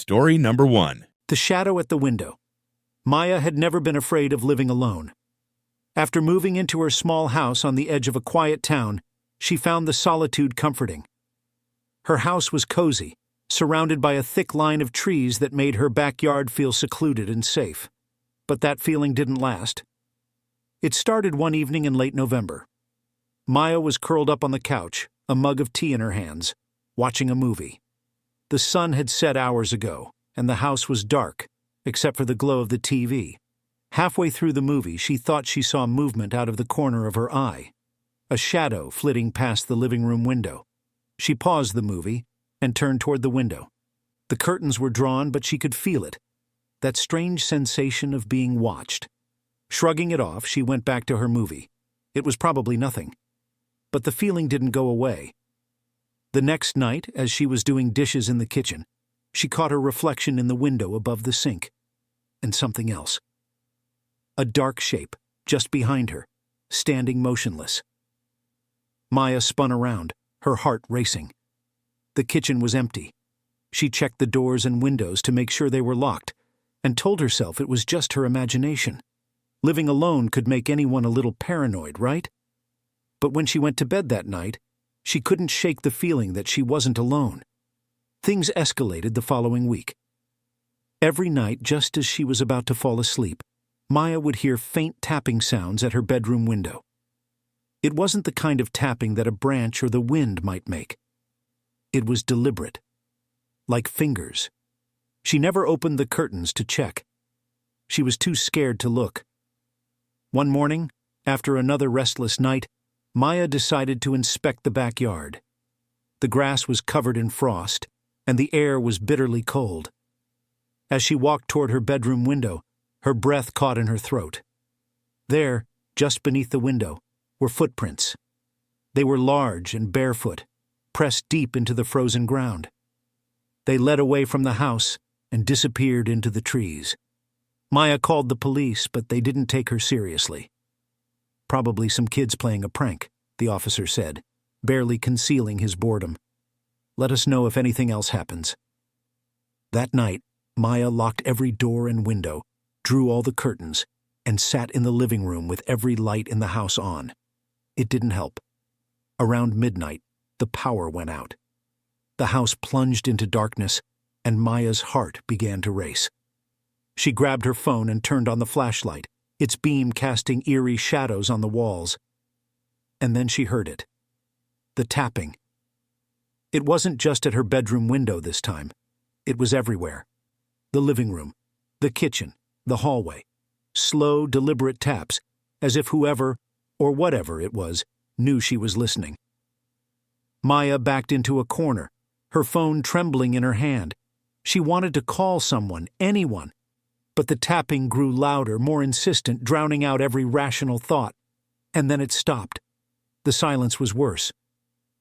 Story number 1. The shadow at the window. Maya had never been afraid of living alone. After moving into her small house on the edge of a quiet town, she found the solitude comforting. Her house was cozy, surrounded by a thick line of trees that made her backyard feel secluded and safe. But that feeling didn't last. It started one evening in late November. Maya was curled up on the couch, a mug of tea in her hands, watching a movie. The sun had set hours ago, and the house was dark, except for the glow of the TV. Halfway through the movie, she thought she saw movement out of the corner of her eye, a shadow flitting past the living room window. She paused the movie and turned toward the window. The curtains were drawn, but she could feel it, that strange sensation of being watched. Shrugging it off, she went back to her movie. It was probably nothing. But the feeling didn't go away. The next night, as she was doing dishes in the kitchen, she caught her reflection in the window above the sink. And something else. A dark shape, just behind her, standing motionless. Maya spun around, her heart racing. The kitchen was empty. She checked the doors and windows to make sure they were locked, and told herself it was just her imagination. Living alone could make anyone a little paranoid, right? But when she went to bed that night, she couldn't shake the feeling that she wasn't alone. Things escalated the following week. Every night, just as she was about to fall asleep, Maya would hear faint tapping sounds at her bedroom window. It wasn't the kind of tapping that a branch or the wind might make. It was deliberate, like fingers. She never opened the curtains to check. She was too scared to look. One morning, after another restless night, Maya decided to inspect the backyard. The grass was covered in frost, and the air was bitterly cold. As she walked toward her bedroom window, her breath caught in her throat. There, just beneath the window, were footprints. They were large and barefoot, pressed deep into the frozen ground. They led away from the house and disappeared into the trees. Maya called the police, but they didn't take her seriously. Probably some kids playing a prank, the officer said, barely concealing his boredom. Let us know if anything else happens. That night, Maya locked every door and window, drew all the curtains, and sat in the living room with every light in the house on. It didn't help. Around midnight, the power went out. The house plunged into darkness, and Maya's heart began to race. She grabbed her phone and turned on the flashlight, its beam casting eerie shadows on the walls. And then she heard it. The tapping. It wasn't just at her bedroom window this time. It was everywhere. The living room, the kitchen, the hallway. Slow, deliberate taps, as if whoever, or whatever it was, knew she was listening. Maya backed into a corner, her phone trembling in her hand. She wanted to call someone, anyone. But the tapping grew louder, more insistent, drowning out every rational thought. And then it stopped. The silence was worse.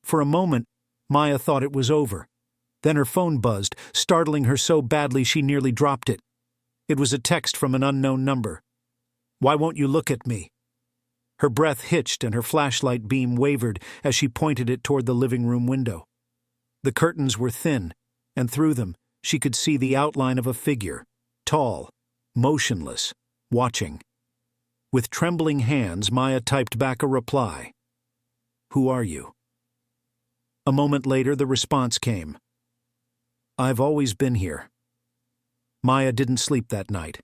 For a moment, Maya thought it was over. Then her phone buzzed, startling her so badly she nearly dropped it. It was a text from an unknown number. "Why won't you look at me?" Her breath hitched and her flashlight beam wavered as she pointed it toward the living room window. The curtains were thin, and through them she could see the outline of a figure, tall, motionless, watching. With trembling hands, Maya typed back a reply. "Who are you?" A moment later, the response came. "I've always been here." Maya didn't sleep that night.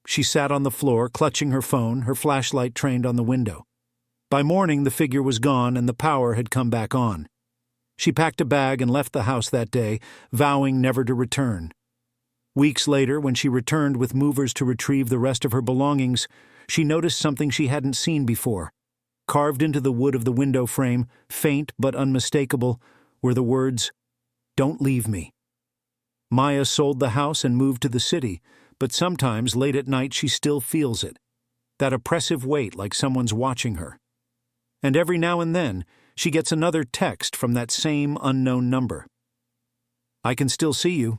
She sat on the floor, clutching her phone, her flashlight trained on the window. By morning, the figure was gone and the power had come back on. She packed a bag and left the house that day, vowing never to return. Weeks later, when she returned with movers to retrieve the rest of her belongings, she noticed something she hadn't seen before. Carved into the wood of the window frame, faint but unmistakable, were the words, "Don't leave me." Maya sold the house and moved to the city, but sometimes late at night she still feels it, that oppressive weight like someone's watching her. And every now and then, she gets another text from that same unknown number. "I can still see you."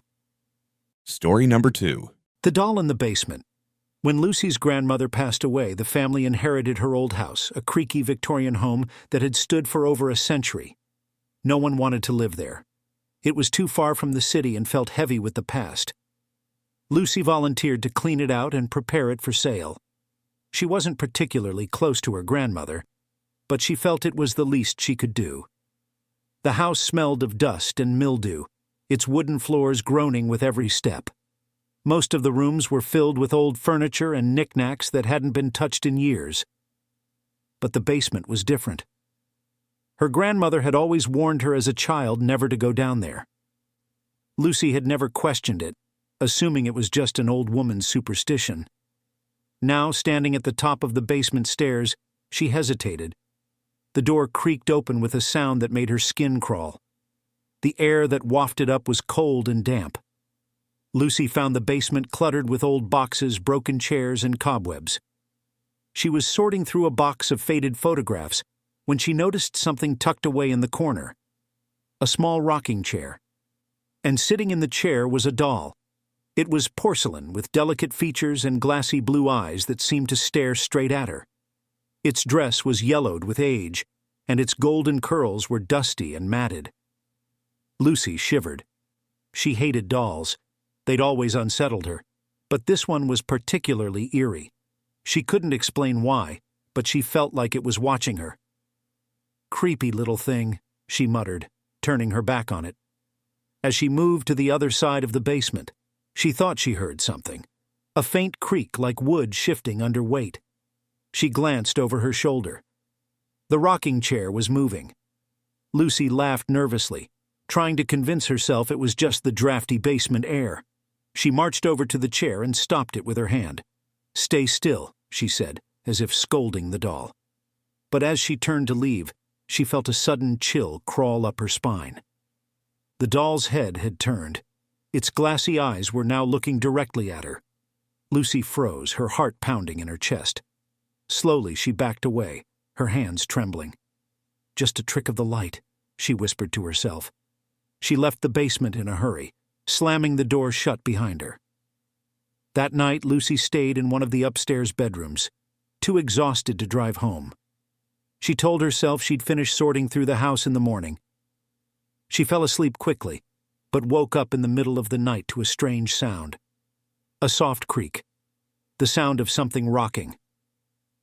Story number 2. The doll in the basement. When Lucy's grandmother passed away, the family inherited her old house, a creaky Victorian home that had stood for over a century. No one wanted to live there. It was too far from the city and felt heavy with the past. Lucy volunteered to clean it out and prepare it for sale. She wasn't particularly close to her grandmother, but she felt it was the least she could do. The house smelled of dust and mildew, its wooden floors groaning with every step. Most of the rooms were filled with old furniture and knickknacks that hadn't been touched in years. But the basement was different. Her grandmother had always warned her as a child never to go down there. Lucy had never questioned it, assuming it was just an old woman's superstition. Now, standing at the top of the basement stairs, she hesitated. The door creaked open with a sound that made her skin crawl. The air that wafted up was cold and damp. Lucy found the basement cluttered with old boxes, broken chairs, and cobwebs. She was sorting through a box of faded photographs when she noticed something tucked away in the corner. A small rocking chair. And sitting in the chair was a doll. It was porcelain with delicate features and glassy blue eyes that seemed to stare straight at her. Its dress was yellowed with age, and its golden curls were dusty and matted. Lucy shivered. She hated dolls. They'd always unsettled her, but this one was particularly eerie. She couldn't explain why, but she felt like it was watching her. "Creepy little thing," she muttered, turning her back on it. As she moved to the other side of the basement, she thought she heard something, a faint creak like wood shifting under weight. She glanced over her shoulder. The rocking chair was moving. Lucy laughed nervously, trying to convince herself it was just the drafty basement air. She marched over to the chair and stopped it with her hand. "Stay still," she said, as if scolding the doll. But as she turned to leave, she felt a sudden chill crawl up her spine. The doll's head had turned. Its glassy eyes were now looking directly at her. Lucy froze, her heart pounding in her chest. Slowly she backed away, her hands trembling. "Just a trick of the light," she whispered to herself. She left the basement in a hurry, slamming the door shut behind her. That night, Lucy stayed in one of the upstairs bedrooms, too exhausted to drive home. She told herself she'd finish sorting through the house in the morning. She fell asleep quickly, but woke up in the middle of the night to a strange sound. A soft creak. The sound of something rocking.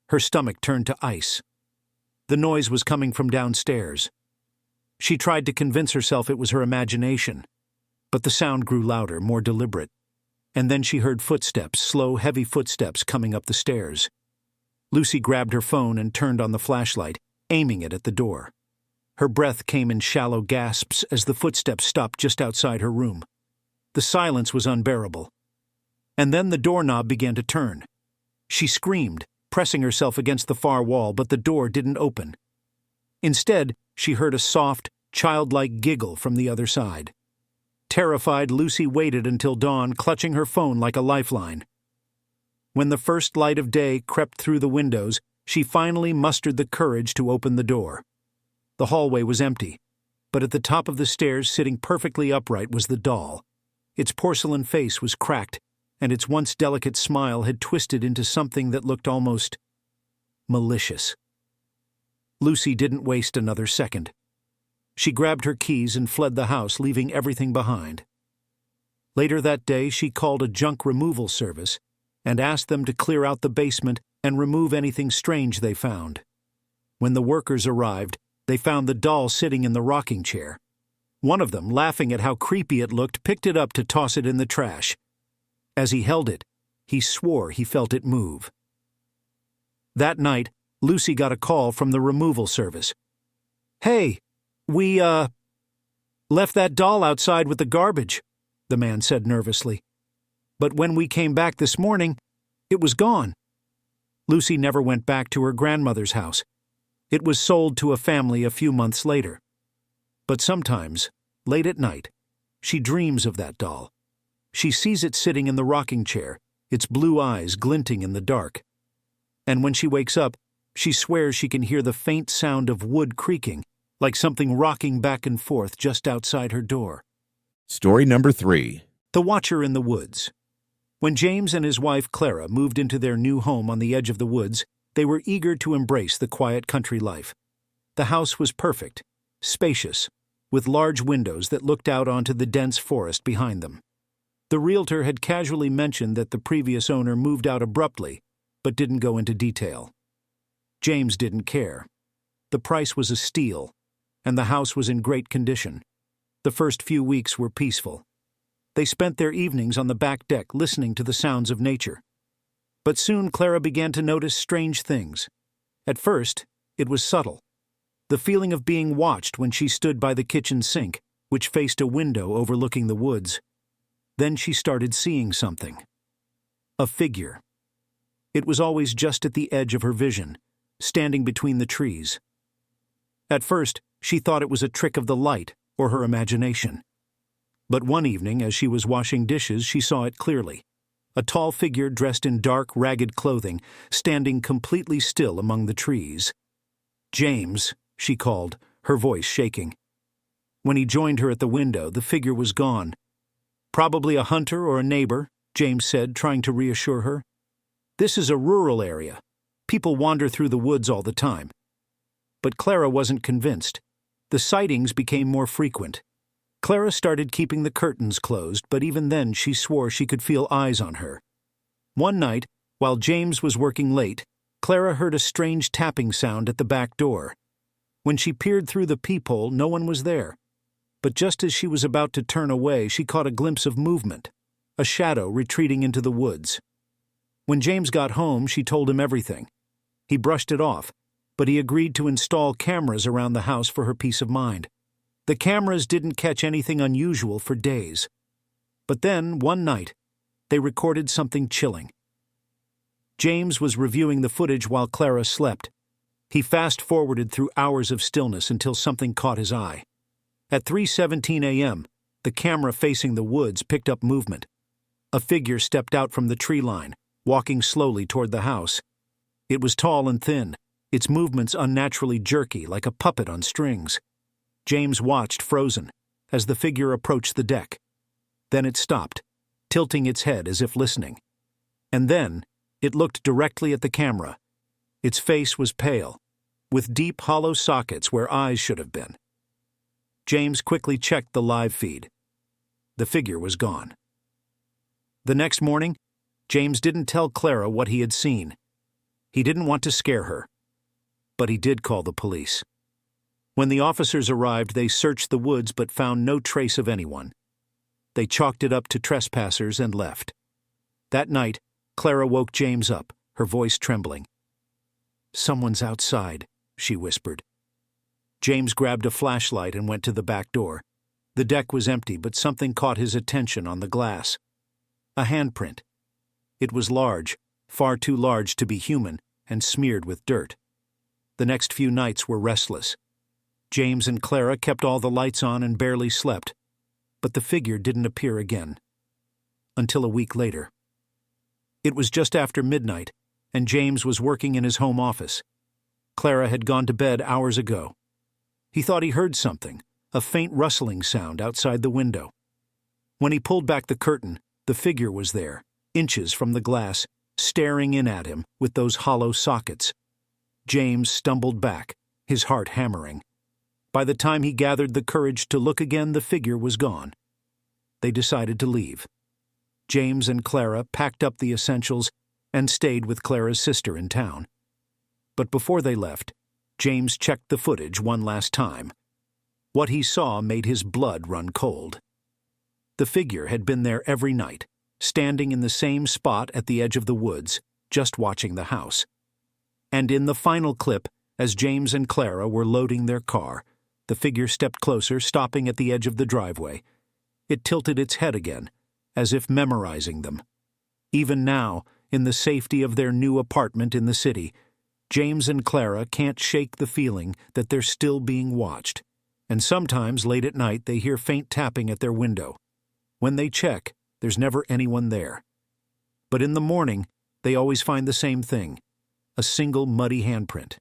Her stomach turned to ice. The noise was coming from downstairs. She tried to convince herself it was her imagination, but the sound grew louder, more deliberate. And then she heard footsteps, slow, heavy footsteps coming up the stairs. Lucy grabbed her phone and turned on the flashlight, aiming it at the door. Her breath came in shallow gasps as the footsteps stopped just outside her room. The silence was unbearable. And then the doorknob began to turn. She screamed, pressing herself against the far wall, but the door didn't open. Instead, she heard a soft, childlike giggle from the other side. Terrified, Lucy waited until dawn, clutching her phone like a lifeline. When the first light of day crept through the windows, she finally mustered the courage to open the door. The hallway was empty, but at the top of the stairs, sitting perfectly upright, was the doll. Its porcelain face was cracked, and its once delicate smile had twisted into something that looked almost malicious. Lucy didn't waste another second. She grabbed her keys and fled the house, leaving everything behind. Later that day, she called a junk removal service and asked them to clear out the basement and remove anything strange they found. When the workers arrived, they found the doll sitting in the rocking chair. One of them, laughing at how creepy it looked, picked it up to toss it in the trash. As he held it, he swore he felt it move. That night, Lucy got a call from the removal service. "Hey, we, left that doll outside with the garbage," the man said nervously. "But when we came back this morning, it was gone." Lucy never went back to her grandmother's house. It was sold to a family a few months later. But sometimes, late at night, she dreams of that doll. She sees it sitting in the rocking chair, its blue eyes glinting in the dark. And when she wakes up, she swears she can hear the faint sound of wood creaking, like something rocking back and forth just outside her door. Story number 3. The Watcher in the Woods. When James and his wife Clara moved into their new home on the edge of the woods, they were eager to embrace the quiet country life. The house was perfect, spacious, with large windows that looked out onto the dense forest behind them. The realtor had casually mentioned that the previous owner moved out abruptly, but didn't go into detail. James didn't care. The price was a steal, and the house was in great condition. The first few weeks were peaceful. They spent their evenings on the back deck listening to the sounds of nature. But soon Clara began to notice strange things. At first, it was subtle. The feeling of being watched when she stood by the kitchen sink, which faced a window overlooking the woods. Then she started seeing something. A figure. It was always just at the edge of her vision, standing between the trees. At first, she thought it was a trick of the light or her imagination. But one evening, as she was washing dishes, she saw it clearly. A tall figure dressed in dark, ragged clothing, standing completely still among the trees. "James," she called, her voice shaking. When he joined her at the window, the figure was gone. "Probably a hunter or a neighbor," James said, trying to reassure her. "This is a rural area. People wander through the woods all the time." But Clara wasn't convinced. The sightings became more frequent. Clara started keeping the curtains closed, but even then she swore she could feel eyes on her. One night, while James was working late, Clara heard a strange tapping sound at the back door. When she peered through the peephole, no one was there. But just as she was about to turn away, she caught a glimpse of movement, a shadow retreating into the woods. When James got home, she told him everything. He brushed it off, but he agreed to install cameras around the house for her peace of mind. The cameras didn't catch anything unusual for days. But then, one night, they recorded something chilling. James was reviewing the footage while Clara slept. He fast-forwarded through hours of stillness until something caught his eye. At 3:17 a.m., the camera facing the woods picked up movement. A figure stepped out from the tree line, walking slowly toward the house. It was tall and thin, its movements unnaturally jerky, like a puppet on strings. James watched, frozen, as the figure approached the deck. Then it stopped, tilting its head as if listening. And then, it looked directly at the camera. Its face was pale, with deep, hollow sockets where eyes should have been. James quickly checked the live feed. The figure was gone. The next morning, James didn't tell Clara what he had seen. He didn't want to scare her. But he did call the police. When the officers arrived, they searched the woods but found no trace of anyone. They chalked it up to trespassers and left. That night, Clara woke James up, her voice trembling. "Someone's outside," she whispered. James grabbed a flashlight and went to the back door. The deck was empty, but something caught his attention on the glass. A handprint. It was large, far too large to be human, and smeared with dirt. The next few nights were restless. James and Clara kept all the lights on and barely slept, but the figure didn't appear again. Until a week later. It was just after midnight, and James was working in his home office. Clara had gone to bed hours ago. He thought he heard something, a faint rustling sound outside the window. When he pulled back the curtain, the figure was there, inches from the glass, staring in at him with those hollow sockets. James stumbled back, his heart hammering. By the time he gathered the courage to look again, the figure was gone. They decided to leave. James and Clara packed up the essentials and stayed with Clara's sister in town. But before they left, James checked the footage one last time. What he saw made his blood run cold. The figure had been there every night, standing in the same spot at the edge of the woods, just watching the house. And in the final clip, as James and Clara were loading their car, the figure stepped closer, stopping at the edge of the driveway. It tilted its head again, as if memorizing them. Even now, in the safety of their new apartment in the city, James and Clara can't shake the feeling that they're still being watched, and sometimes late at night they hear faint tapping at their window. When they check, there's never anyone there. But in the morning, they always find the same thing, a single muddy handprint.